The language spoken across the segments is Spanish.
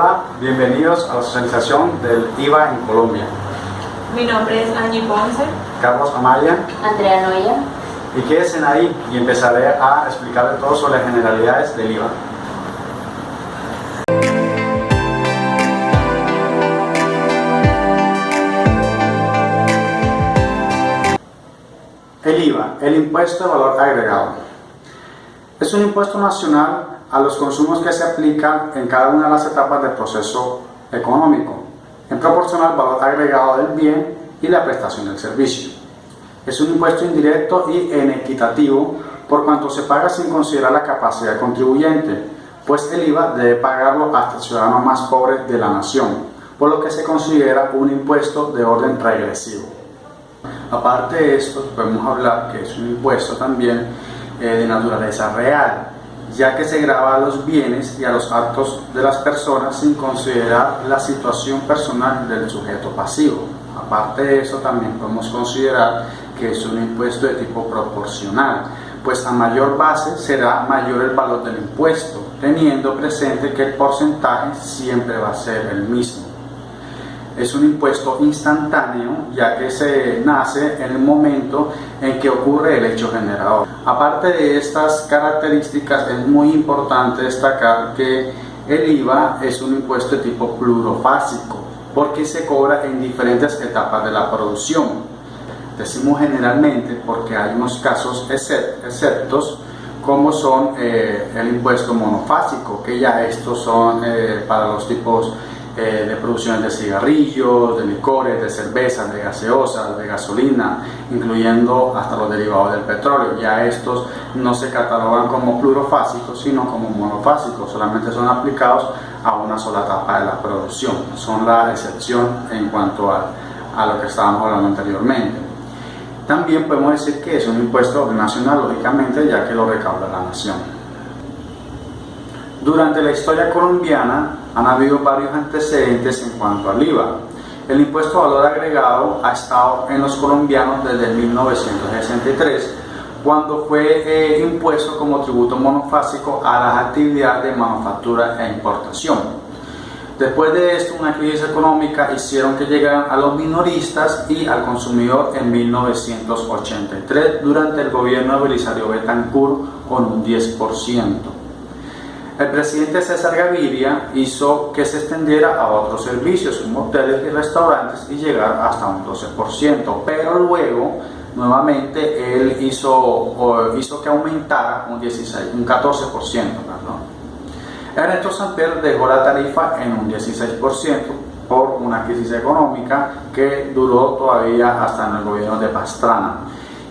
Hola, bienvenidos a la socialización del IVA en Colombia. Mi nombre es Angie Ponce. Carlos Amaya. Andrea Noya. Y quédense ahí y empezaré a explicarles todo sobre las generalidades del IVA. El IVA, el impuesto de valor agregado. Es un impuesto nacional a los consumos que se aplican en cada una de las etapas del proceso económico, en proporción al valor agregado del bien y la prestación del servicio. Es un impuesto indirecto y inequitativo por cuanto se paga sin considerar la capacidad del contribuyente, pues el IVA debe pagarlo hasta el ciudadano más pobre de la nación, por lo que se considera un impuesto de orden regresivo. Aparte de esto, podemos hablar que es un impuesto también de naturaleza real, ya que se grava a los bienes y a los actos de las personas sin considerar la situación personal del sujeto pasivo. Aparte de eso, también podemos considerar que es un impuesto de tipo proporcional, pues a mayor base será mayor el valor del impuesto, teniendo presente que el porcentaje siempre va a ser el mismo. Es un impuesto instantáneo, ya que se nace en el momento en que ocurre el hecho generador. Aparte de estas características, es muy importante destacar que el IVA es un impuesto de tipo plurofásico, porque se cobra en diferentes etapas de la producción. Decimos generalmente porque hay unos casos exceptos, como son el impuesto monofásico, que ya estos son para los tipos de producciones de cigarrillos, de licores, de cervezas, de gaseosas, de gasolina, incluyendo hasta los derivados del petróleo. Ya estos no se catalogan como plurofásicos, sino como monofásicos, solamente son aplicados a una sola etapa de la producción. Son la excepción en cuanto a lo que estábamos hablando anteriormente. También podemos decir que es un impuesto nacional, lógicamente, ya que lo recauda la nación. Durante la historia colombiana han habido varios antecedentes en cuanto al IVA. El impuesto de valor agregado ha estado en los colombianos desde 1963, cuando fue impuesto como tributo monofásico a las actividades de manufactura e importación. Después de esto, una crisis económica hicieron que llegaran a los minoristas y al consumidor en 1983 durante el gobierno de Belisario Betancur con un 10%. El presidente César Gaviria hizo que se extendiera a otros servicios como hoteles y restaurantes y llegar hasta un 12%, pero luego nuevamente él hizo que aumentara un 14%. Ernesto Samper dejó la tarifa en un 16% por una crisis económica que duró todavía hasta en el gobierno de Pastrana.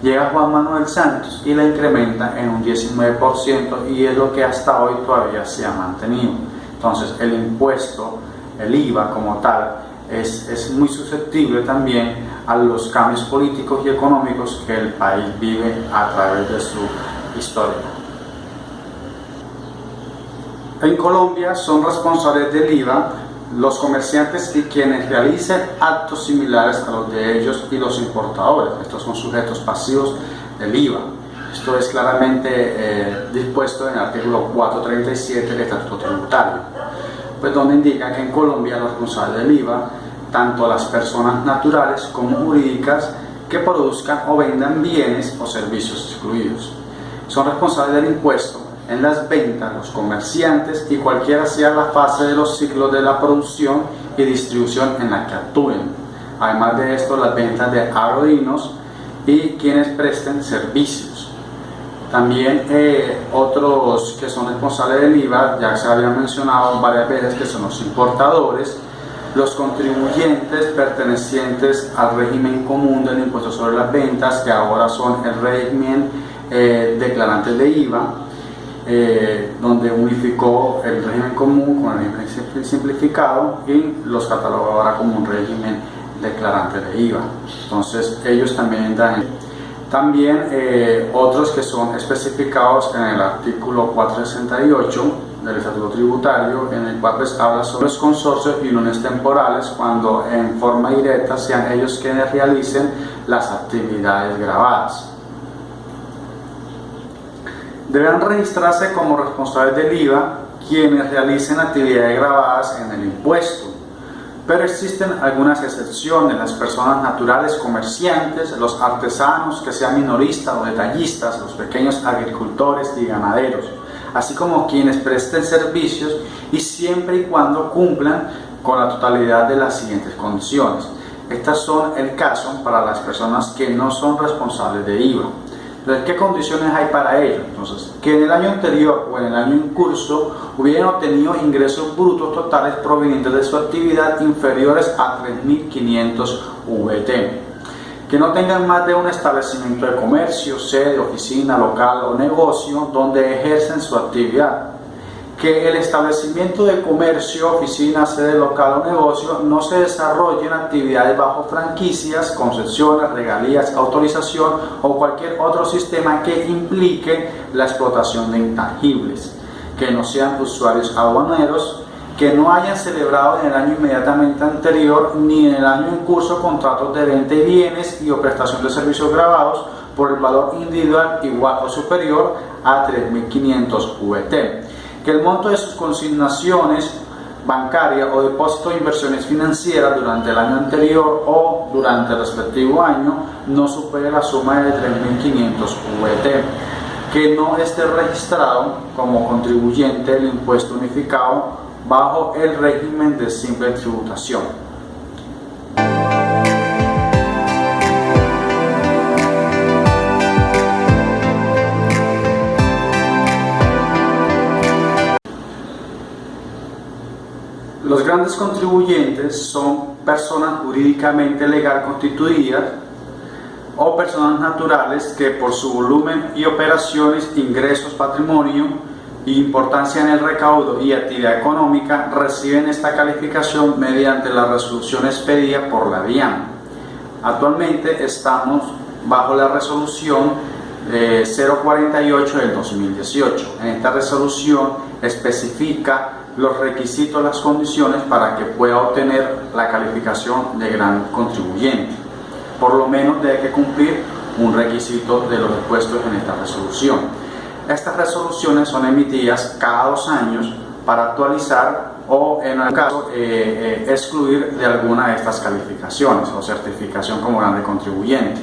Llega Juan Manuel Santos y la incrementa en un 19% y es lo que hasta hoy todavía se ha mantenido. Entonces el impuesto, el IVA como tal, es muy susceptible también a los cambios políticos y económicos que el país vive a través de su historia. En Colombia son responsables del IVA los comerciantes y quienes realicen actos similares a los de ellos y los importadores. Estos son sujetos pasivos del IVA. Esto es claramente dispuesto en el artículo 437 del Estatuto Tributario, pues donde indica que en Colombia los responsables del IVA, tanto las personas naturales como jurídicas que produzcan o vendan bienes o servicios excluidos, son responsables del impuesto en las ventas, los comerciantes y cualquiera sea la fase de los ciclos de la producción y distribución en la que actúen. Además de esto, las ventas de agrodinos y quienes presten servicios. También otros que son responsables del IVA, ya se había mencionado varias veces, que son los importadores, los contribuyentes pertenecientes al régimen común del impuesto sobre las ventas, que ahora son el régimen declarantes de IVA, donde unificó el régimen común con el régimen simplificado y los catalogó ahora como un régimen declarante de IVA. Entonces ellos también dan. También otros que son especificados en el artículo 468 del Estatuto Tributario, en el cual pues habla sobre los consorcios y uniones temporales cuando en forma directa sean ellos quienes realicen las actividades gravadas. Deberán registrarse como responsables del IVA quienes realicen actividades gravadas en el impuesto. Pero existen algunas excepciones: las personas naturales comerciantes, los artesanos que sean minoristas o detallistas, los pequeños agricultores y ganaderos, así como quienes presten servicios, y siempre y cuando cumplan con la totalidad de las siguientes condiciones. Estas son el caso para las personas que no son responsables de IVA. Entonces, ¿qué condiciones hay para ello? Entonces, que en el año anterior o en el año en curso hubieran obtenido ingresos brutos totales provenientes de su actividad inferiores a 3.500 VT. Que no tengan más de un establecimiento de comercio, sede, oficina, local o negocio donde ejercen su actividad. Que el establecimiento de comercio, oficina, sede, local o negocio no se desarrollen actividades bajo franquicias, concesiones, regalías, autorización o cualquier otro sistema que implique la explotación de intangibles. Que no sean usuarios aduaneros. Que no hayan celebrado en el año inmediatamente anterior ni en el año en curso contratos de venta de bienes y o prestación de servicios grabados por el valor individual igual o superior a 3.500 VT. Que el monto de sus consignaciones bancarias o depósitos de inversiones financieras durante el año anterior o durante el respectivo año no supere la suma de 3.500 VT. Que no esté registrado como contribuyente del impuesto unificado bajo el régimen de simple tributación. Los grandes contribuyentes son personas jurídicamente legal constituidas o personas naturales que por su volumen y operaciones, ingresos, patrimonio y importancia en el recaudo y actividad económica reciben esta calificación mediante la resolución expedida por la DIAN. Actualmente estamos bajo la resolución 048 del 2018. En esta resolución especifica los requisitos, las condiciones para que pueda obtener la calificación de gran contribuyente. Por lo menos debe que cumplir un requisito de los expuestos en esta resolución. Estas resoluciones son emitidas cada 2 años para actualizar o, en el caso, excluir de alguna de estas calificaciones o certificación como grande contribuyente.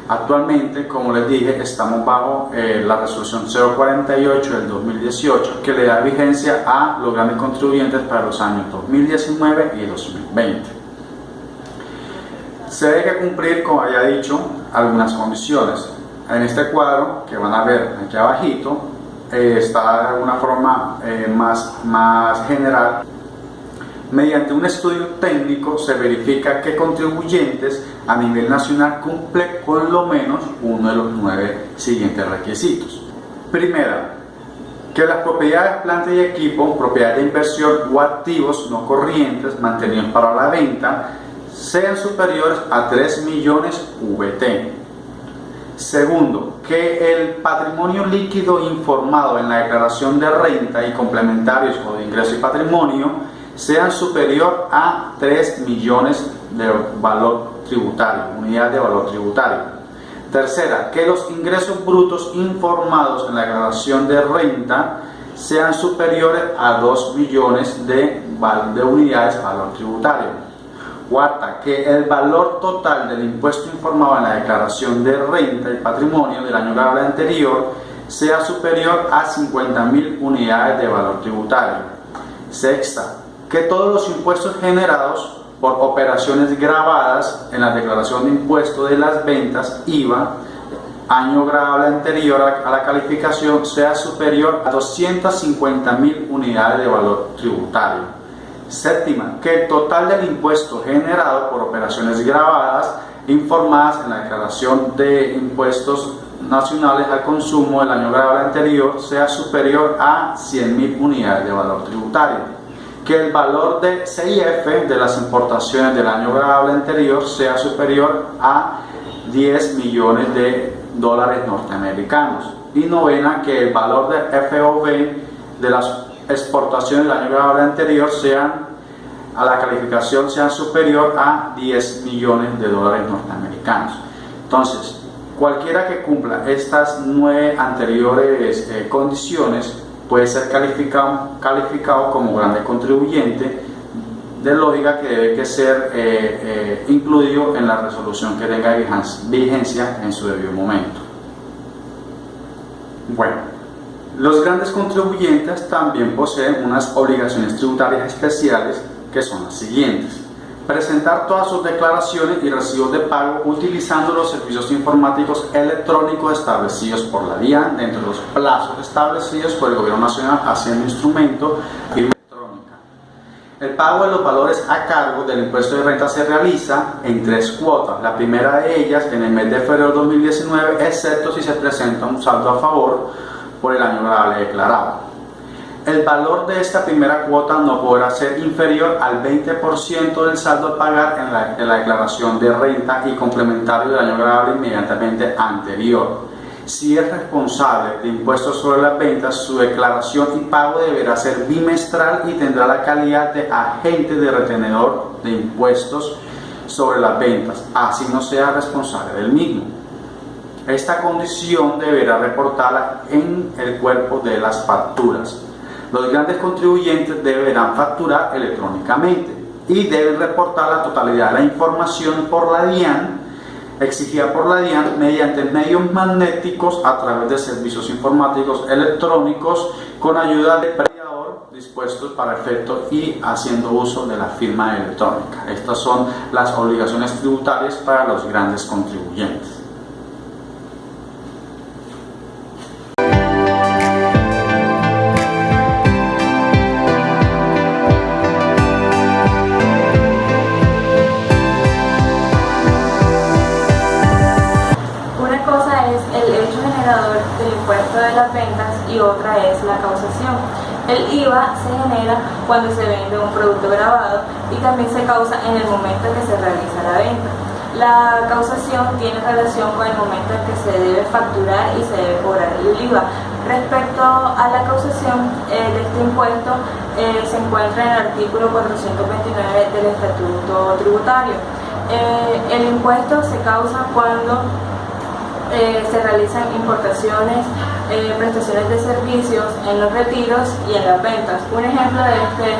Actualmente, como les dije, estamos bajo la resolución 048 del 2018, que le da vigencia a los grandes contribuyentes para los años 2019 y 2020. Se debe cumplir, como había dicho, algunas condiciones. En este cuadro que van a ver aquí abajito está de alguna forma más general. Mediante un estudio técnico se verifica que contribuyentes a nivel nacional cumplen con lo menos uno de los 9 siguientes requisitos. Primera, que las propiedades, planta y equipo, propiedades de inversión o activos no corrientes mantenidos para la venta sean superiores a 3 millones VT. Segundo, que el patrimonio líquido informado en la declaración de renta y complementarios o de ingreso y patrimonio sean superior a 3 millones de valor tributario, unidades de valor tributario. Tercera, que los ingresos brutos informados en la declaración de renta sean superiores a 2 millones de unidades de valor tributario. Cuarta, que el valor total del impuesto informado en la declaración de renta y patrimonio del año laboral anterior sea superior a 50.000 unidades de valor tributario. Sexta, que todos los impuestos generados por operaciones grabadas en la declaración de impuesto de las ventas IVA año grabable anterior a la calificación sea superior a 250.000 unidades de valor tributario. Séptima, que el total del impuesto generado por operaciones grabadas informadas en la declaración de impuestos nacionales al consumo del año grabable anterior sea superior a 100.000 unidades de valor tributario. Que el valor de CIF de las importaciones del año grabable anterior sea superior a 10 millones de dólares norteamericanos. Y novena, que el valor de FOB de las exportaciones del año grabable anterior a la calificación sean superior a 10 millones de dólares norteamericanos. Entonces, cualquiera que cumpla estas 9 anteriores condiciones puede ser calificado como grande contribuyente, de lógica que debe que ser incluido en la resolución que tenga vigencia en su debido momento. Bueno, los grandes contribuyentes también poseen unas obligaciones tributarias especiales que son las siguientes: presentar todas sus declaraciones y recibos de pago utilizando los servicios informáticos electrónicos establecidos por la DIAN dentro de los plazos establecidos por el Gobierno Nacional, haciendo instrumento firma electrónica. El pago de los valores a cargo del impuesto de renta se realiza en 3 cuotas. La primera de ellas en el mes de febrero de 2019, excepto si se presenta un saldo a favor por el año grabable declarado. El valor de esta primera cuota no podrá ser inferior al 20% del saldo a pagar en la declaración de renta y complementario del año grabable inmediatamente anterior. Si es responsable de impuestos sobre las ventas, su declaración y pago deberá ser bimestral y tendrá la calidad de agente de retenedor de impuestos sobre las ventas, así no sea responsable del mismo. Esta condición deberá reportarla en el cuerpo de las facturas. Los grandes contribuyentes deberán facturar electrónicamente y deben reportar la totalidad de la información por la DIAN, exigida por la DIAN, mediante medios magnéticos a través de servicios informáticos electrónicos con ayuda de prediador dispuestos para efecto y haciendo uso de la firma electrónica. Estas son las obligaciones tributarias para los grandes contribuyentes. Del impuesto de las ventas y otra es la causación. El IVA se genera cuando se vende un producto grabado y también se causa en el momento en que se realiza la venta. La causación tiene relación con el momento en que se debe facturar y se debe cobrar el IVA. Respecto a la causación de este impuesto, se encuentra en el artículo 429 del Estatuto Tributario. El impuesto se causa cuando se realizan importaciones, prestaciones de servicios en los retiros y en las ventas. Un ejemplo de esto es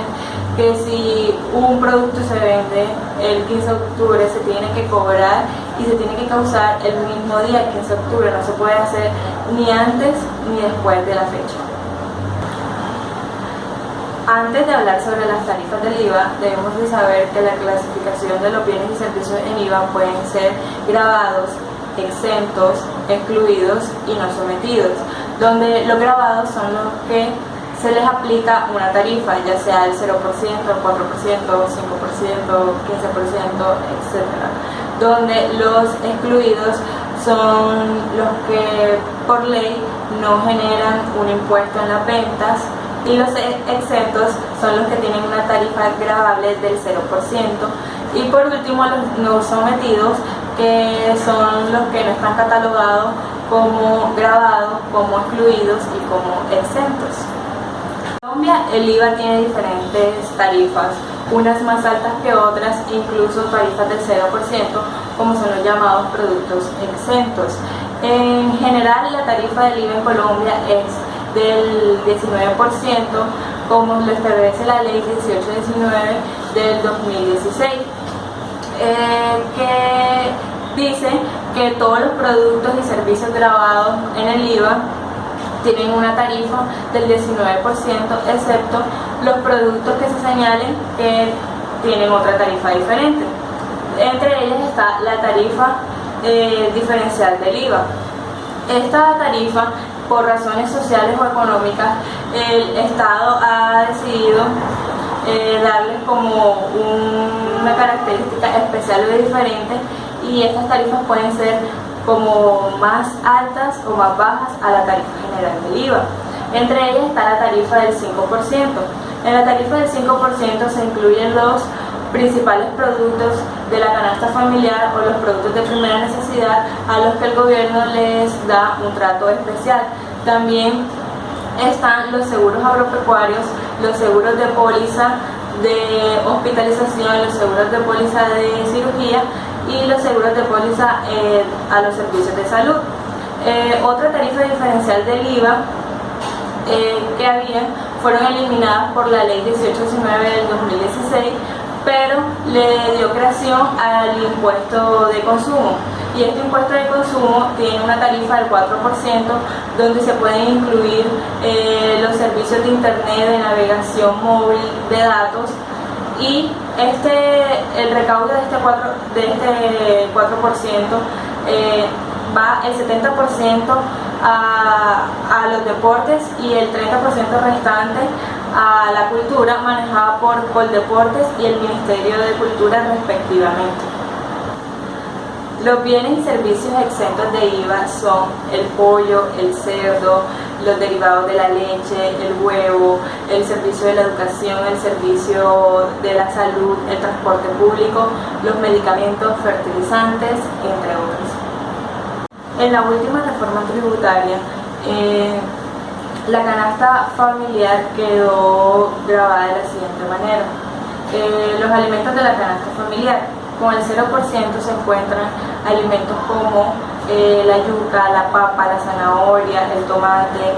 que si un producto se vende el 15 de octubre, se tiene que cobrar y se tiene que causar el mismo día, el 15 de octubre. No se puede hacer ni antes ni después de la fecha. Antes de hablar sobre las tarifas del IVA, debemos de saber que la clasificación de los bienes y servicios en IVA pueden ser gravados, exentos, excluidos y no sometidos, donde los gravados son los que se les aplica una tarifa, ya sea el 0%, el 4%, 5%, 15%, etc. Donde los excluidos son los que por ley no generan un impuesto en las ventas, y los exentos son los que tienen una tarifa gravable del 0%. Y por último, los no sometidos, que son los que no están catalogados como gravados, como excluidos y como exentos. En Colombia el IVA tiene diferentes tarifas, unas más altas que otras, incluso tarifas del 0%, como son los llamados productos exentos. En general, la tarifa del IVA en Colombia es del 19%, como lo establece la ley 1819 del 2016, que dice que todos los productos y servicios grabados en el IVA tienen una tarifa del 19%, excepto los productos que se señalen que tienen otra tarifa diferente. Entre ellas está la tarifa diferencial del IVA. Esta tarifa, por razones sociales o económicas, el Estado ha decidido darles como una característica especial o diferente, y estas tarifas pueden ser como más altas o más bajas a la tarifa general del IVA. Entre ellas está la tarifa del 5%. En la tarifa del 5% se incluyen los principales productos de la canasta familiar o los productos de primera necesidad, a los que el gobierno les da un trato especial. También están los seguros agropecuarios, los seguros de póliza de hospitalización, los seguros de póliza de cirugía y los seguros de póliza a los servicios de salud. Otra tarifa diferencial del IVA que había fueron eliminadas por la ley 1819 del 2016, pero le dio creación al impuesto de consumo. Y este impuesto de consumo tiene una tarifa del 4%, donde se pueden incluir los servicios de internet, de navegación móvil, de datos, y el recaudo de este 4% va el 70% a los deportes y el 30% restante a la cultura, manejada por Coldeportes y el Ministerio de Cultura respectivamente. Los bienes y servicios exentos de IVA son el pollo, el cerdo, los derivados de la leche, el huevo, el servicio de la educación, el servicio de la salud, el transporte público, los medicamentos, fertilizantes, entre otros. En la última reforma tributaria, la canasta familiar quedó grabada de la siguiente manera. Los alimentos de la canasta familiar, con el 0% se encuentran alimentos como la yuca, la papa, la zanahoria, el tomate,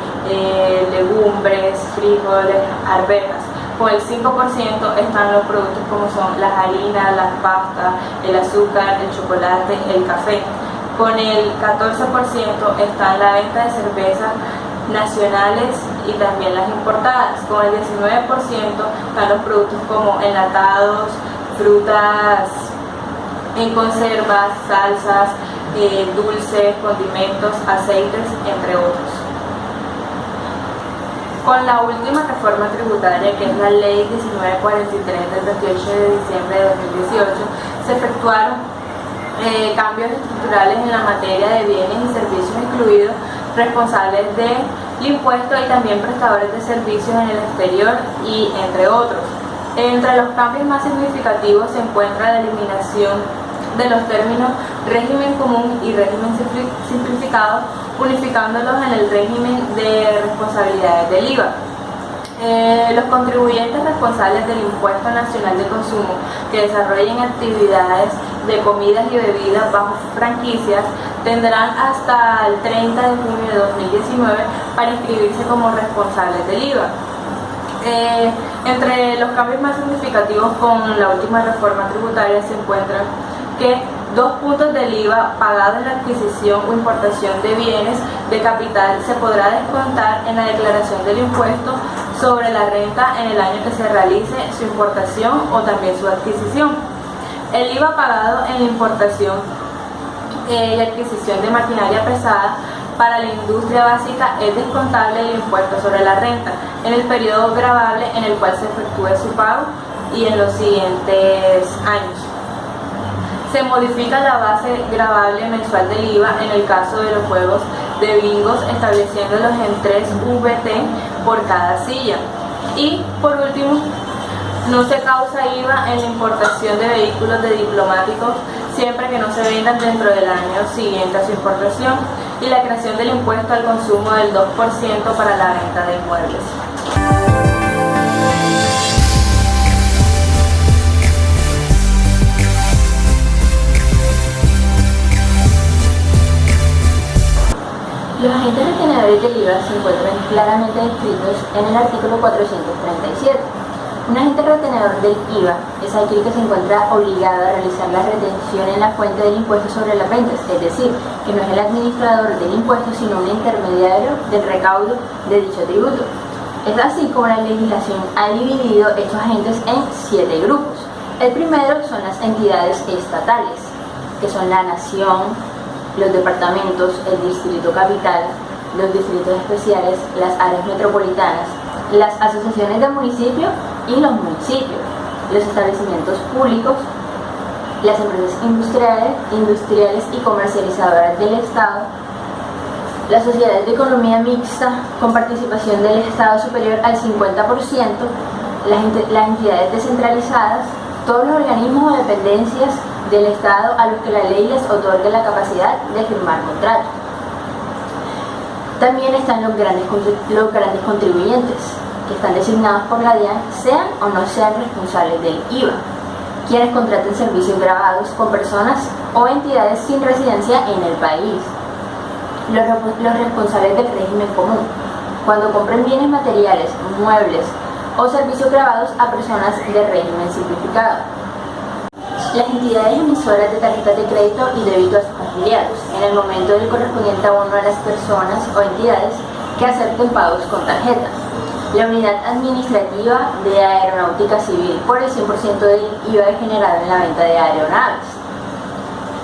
legumbres, frijoles, arvejas. Con el 5% están los productos como son las harinas, las pastas, el azúcar, el chocolate, el café. Con el 14% está la venta de cervezas nacionales y también las importadas. Con el 19% están los productos como enlatados, frutas en conservas, salsas, dulces, condimentos, aceites, entre otros. Con la última reforma tributaria, que es la Ley 1943 del 28 de diciembre de 2018, se efectuaron cambios estructurales en la materia de bienes y servicios, incluidos responsables del impuesto y también prestadores de servicios en el exterior, y entre otros. Entre los cambios más significativos se encuentra la eliminación de los términos régimen común y régimen simplificado, unificándolos en el régimen de responsabilidades del IVA. Los contribuyentes responsables del Impuesto Nacional de Consumo que desarrollen actividades de comidas y bebidas bajo franquicias tendrán hasta el 30 de junio de 2019 para inscribirse como responsables del IVA. Entre los cambios más significativos con la última reforma tributaria se encuentran que 2 puntos del IVA pagado en la adquisición o importación de bienes de capital se podrá descontar en la declaración del impuesto sobre la renta en el año que se realice su importación o también su adquisición. El IVA pagado en la importación y adquisición de maquinaria pesada para la industria básica es descontable del impuesto sobre la renta en el periodo gravable en el cual se efectúe su pago y en los siguientes años. Se modifica la base gravable mensual del IVA en el caso de los juegos de bingos, estableciéndolos en 3 VT por cada silla. Y por último, no se causa IVA en la importación de vehículos de diplomáticos siempre que no se vendan dentro del año siguiente a su importación, y la creación del impuesto al consumo del 2% para la venta de inmuebles. Los agentes retenedores del IVA se encuentran claramente descritos en el artículo 437. Un agente retenedor del IVA es aquel que se encuentra obligado a realizar la retención en la fuente del impuesto sobre las rentas, es decir, que no es el administrador del impuesto sino un intermediario del recaudo de dicho tributo. Es así como la legislación ha dividido estos agentes en 7 grupos. El primero son las entidades estatales, que son la nación, los departamentos, el distrito capital, los distritos especiales, las áreas metropolitanas, las asociaciones de municipios y los municipios, los establecimientos públicos, las empresas industriales y comercializadoras del Estado, las sociedades de economía mixta con participación del Estado superior al 50%, las entidades descentralizadas, todos los organismos o dependencias del Estado a los que la ley les otorga la capacidad de firmar contratos. También están los grandes contribuyentes, que están designados por la DIAN, sean o no sean responsables del IVA, quienes contraten servicios grabados con personas o entidades sin residencia en el país. Los responsables del régimen común, cuando compren bienes materiales, muebles o servicios grabados a personas de régimen simplificado. Las entidades emisoras de tarjetas de crédito y débito afiliados, en el momento del correspondiente abono a las personas o entidades que acepten pagos con tarjeta. La unidad administrativa de aeronáutica civil por el 100% del IVA generado en la venta de aeronaves.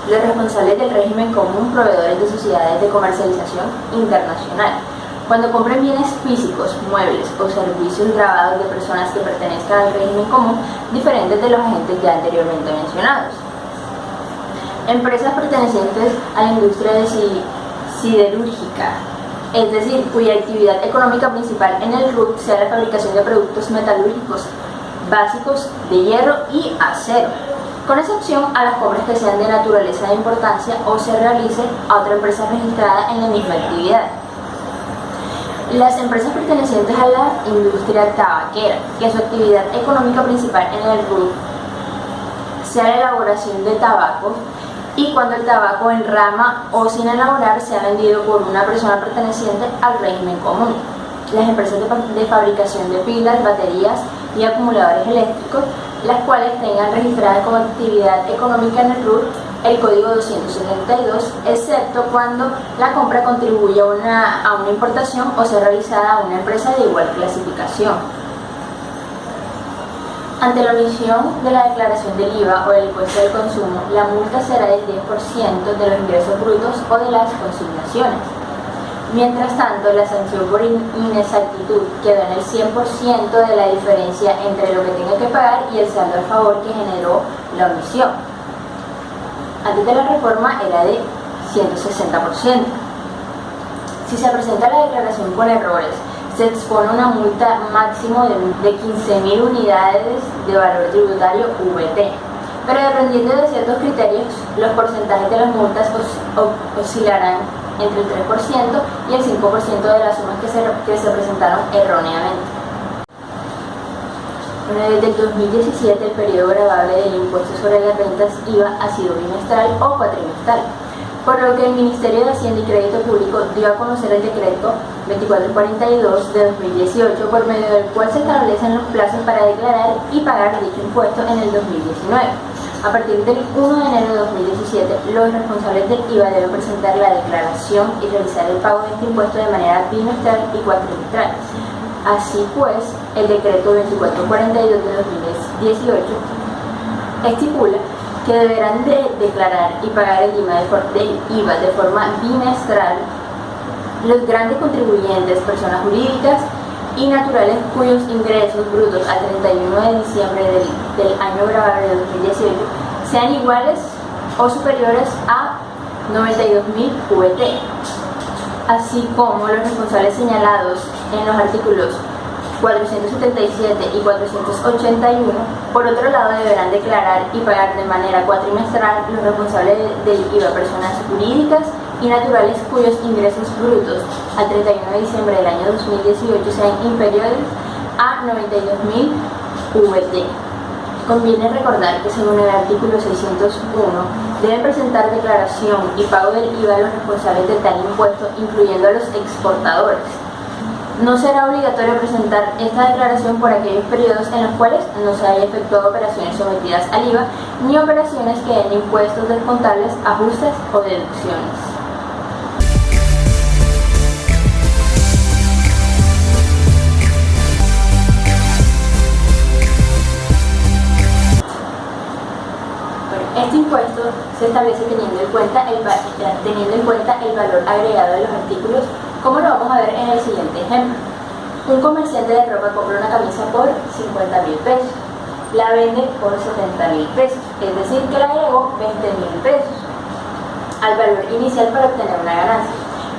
Los responsables del régimen común, proveedores de sociedades de comercialización internacional, cuando compren bienes físicos, muebles o servicios grabados de personas que pertenezcan al régimen común, diferentes de los agentes ya anteriormente mencionados. Empresas pertenecientes a la industria siderúrgica, es decir, cuya actividad económica principal en el RUT sea la fabricación de productos metalúrgicos básicos de hierro y acero, con excepción a las compras que sean de naturaleza de importancia o se realice a otra empresa registrada en la misma actividad. Las empresas pertenecientes a la industria tabaquera, que su actividad económica principal en el RUT sea la elaboración de tabaco, y cuando el tabaco en rama o sin elaborar sea vendido por una persona perteneciente al régimen común. Las empresas de fabricación de pilas, baterías y acumuladores eléctricos, las cuales tengan registrada como actividad económica en el RUT el código 272, excepto cuando la compra contribuye a una importación o sea realizada a una empresa de igual clasificación. Ante la omisión de la declaración del IVA o del impuesto del consumo, la multa será del 10% de los ingresos brutos o de las consignaciones. Mientras tanto, la sanción por inexactitud quedó en el 100% de la diferencia entre lo que tenga que pagar y el saldo a favor que generó la omisión. Antes de la reforma era de 160%. Si se presenta la declaración con errores, se expone una multa máximo de 15.000 unidades de valor tributario VT, pero dependiendo de ciertos criterios, los porcentajes de las multas oscilarán entre el 3% y el 5% de las sumas que se presentaron erróneamente. Bueno, desde el 2017 el periodo gravable del impuesto sobre las rentas IVA ha sido bimestral o cuatrimestral, por lo que el Ministerio de Hacienda y Crédito Público dio a conocer el decreto 2442 de 2018, por medio del cual se establecen los plazos para declarar y pagar dicho impuesto en el 2019. A partir del 1 de enero de 2017, los responsables del IVA deben presentar la declaración y realizar el pago de este impuesto de manera bimestral y cuatrimestral. Así pues, el decreto 2442 de 2018 estipula que deberán de declarar y pagar el IVA de forma bimestral los grandes contribuyentes, personas jurídicas y naturales cuyos ingresos brutos al 31 de diciembre del año gravable de 2018 sean iguales o superiores a 92.000 VT, así como los responsables señalados en los artículos 477 y 481. Por otro lado, deberán declarar y pagar de manera cuatrimestral los responsables del IVA, personas jurídicas y naturales cuyos ingresos brutos al 31 de diciembre del año 2018 sean inferiores a 92.000 VT. Conviene recordar que según el artículo 601 deben presentar declaración y pago del IVA los responsables de tal impuesto, incluyendo a los exportadores. No será obligatorio presentar esta declaración por aquellos periodos en los cuales no se haya efectuado operaciones sometidas al IVA ni operaciones que den impuestos descontables, ajustes o deducciones. Este impuesto se establece teniendo en cuenta el valor agregado de los artículos, como lo vamos a ver en el siguiente ejemplo. Un comerciante de ropa compra una camisa por 50.000 pesos, la vende por 70.000 pesos, es decir, que le agregó 20.000 pesos al valor inicial para obtener una ganancia.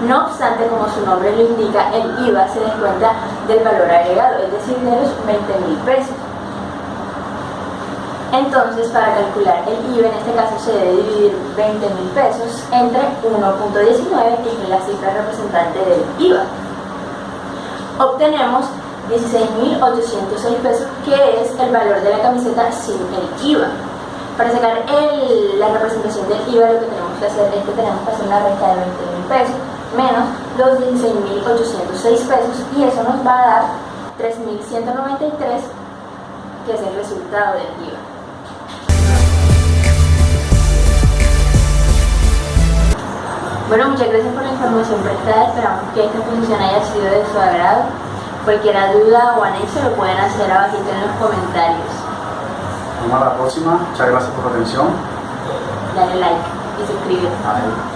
No obstante, como su nombre lo indica, el IVA se descuenta del valor agregado, es decir, de los 20.000 pesos. Entonces, para calcular el IVA, en este caso se debe dividir 20.000 pesos entre 1.19, que es la cifra representante del IVA. Obtenemos 16.806 pesos, que es el valor de la camiseta sin el IVA. Para sacar la representación del IVA, lo que tenemos que hacer es que tenemos que hacer una resta de 20.000 pesos menos los 16.806 pesos, y eso nos va a dar 3.193, que es el resultado del IVA. Bueno, muchas gracias por la información prestada. Esperamos que esta exposición haya sido de su agrado. Cualquier duda o anexo lo pueden hacer abajito en los comentarios. Vamos a la próxima. Muchas gracias por la atención. Dale like y suscríbete. Bye.